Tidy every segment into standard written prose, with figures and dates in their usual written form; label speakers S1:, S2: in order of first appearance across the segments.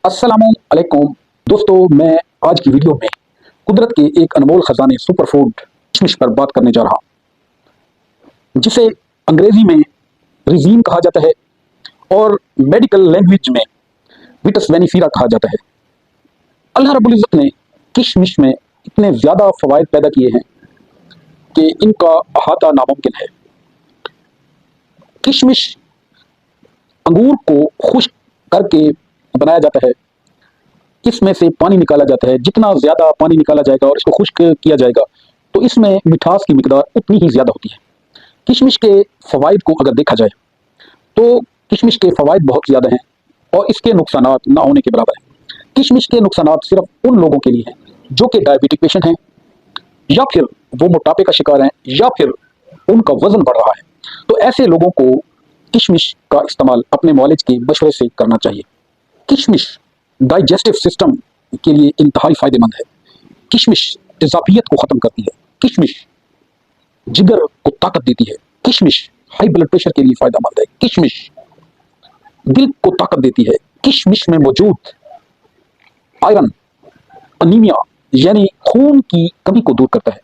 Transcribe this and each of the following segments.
S1: अस्सलामु अलैकुम दोस्तों, मैं आज की वीडियो में कुदरत के एक अनमोल खजाने सुपर फूड किशमिश पर बात करने जा रहा हूं, जिसे अंग्रेजी में रिजीन कहा जाता है और मेडिकल लैंग्वेज में विटस वेनिफीरा कहा जाता है। अल्लाह रब्बुल इज़्ज़त ने किशमिश में इतने ज़्यादा फ़वाइद पैदा किए हैं कि इनका अहाता नामुमकिन है। किशमिश अंगूर को खुश्क करके बनाया जाता है, इसमें से पानी निकाला जाता है। जितना ज़्यादा पानी निकाला जाएगा और इसको खुश्क किया जाएगा तो इसमें मिठास की मिकदार उतनी ही ज़्यादा होती है। किशमिश के फ़वाइद को अगर देखा जाए तो किशमिश के फ़वाइद बहुत ज़्यादा हैं और इसके नुकसानात ना होने के बराबर हैं। किशमिश के नुकसानात सिर्फ उन लोगों के लिए हैं जो कि डायबिटिक पेशेंट हैं, या फिर वो मोटापे का शिकार हैं, या फिर उनका वजन बढ़ रहा है। तो ऐसे लोगों को किशमिश का इस्तेमाल अपने मौलिज के मशवरे से करना चाहिए। किशमिश डाइजेस्टिव सिस्टम के लिए इंतहाई फायदेमंद है। किशमिश तेजाबियत को ख़त्म करती है। किशमिश जिगर को ताकत देती है। किशमिश हाई ब्लड प्रेशर के लिए फायदेमंद है। किशमिश दिल को ताकत देती है। किशमिश में मौजूद आयरन अनीमिया यानी खून की कमी को दूर करता है।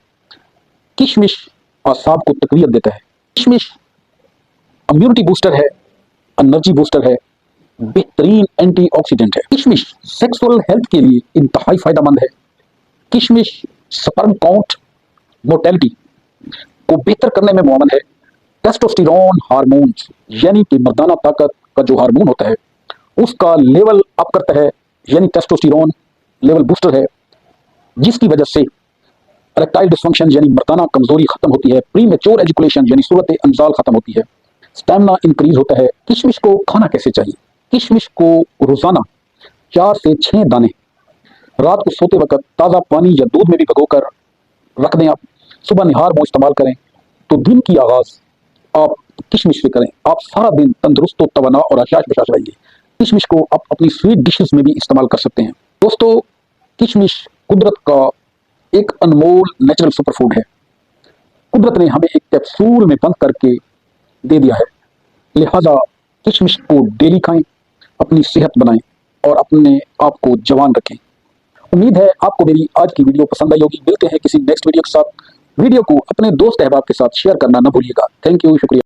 S1: किशमिश आसाब को तकवीत देता है। किशमिश इम्यूनिटी बूस्टर है, एनर्जी बूस्टर है, बेहतरीन एंटीऑक्सीडेंट है। किशमिश सेक्सुअल हेल्थ के लिए इंतहाई फायदेमंद है। किशमिश स्पर्म काउंट मोर्टेलिटी को बेहतर करने में मुआवन है। टेस्टोस्टेरोन हार्मोन यानी कि मर्दाना ताकत का जो हार्मोन होता है उसका लेवल अप करता है, यानी टेस्टोस्टेरोन लेवल बूस्टर है, जिसकी वजह से इरेक्टाइल डिसफंक्शन यानी मर्दाना कमजोरी खत्म होती है। प्रीमेच्योर एजुकेशन यानी सूरत अंजाल खत्म होती है। स्टैमिना इंक्रीज होता है। किशमिश को खाना कैसे चाहिए? किशमिश को रोजाना 4 से 6 दाने रात को सोते वक्त ताज़ा पानी या दूध में भी भिगोकर रख दें। आप सुबह निहार वो इस्तेमाल करें तो दिन की आगाज आप किशमिश से करें। आप सारा दिन तंदुरुस्त व तवाना और आशाश बशाश रहेंगे। किशमिश को आप अपनी स्वीट डिशेस में भी इस्तेमाल कर सकते हैं। दोस्तों, किशमिश कुदरत का एक अनमोल नेचुरल सुपर फूड है। कुदरत ने हमें एक कैप्सूल में बंद करके दे दिया है, लिहाजा किशमिश को डेली खाएं, अपनी सेहत बनाएं और अपने आप को जवान रखें। उम्मीद है आपको मेरी आज की वीडियो पसंद आई होगी। मिलते हैं किसी नेक्स्ट वीडियो के साथ। वीडियो को अपने दोस्त अहबाब के साथ शेयर करना न भूलिएगा। थैंक यू, शुक्रिया।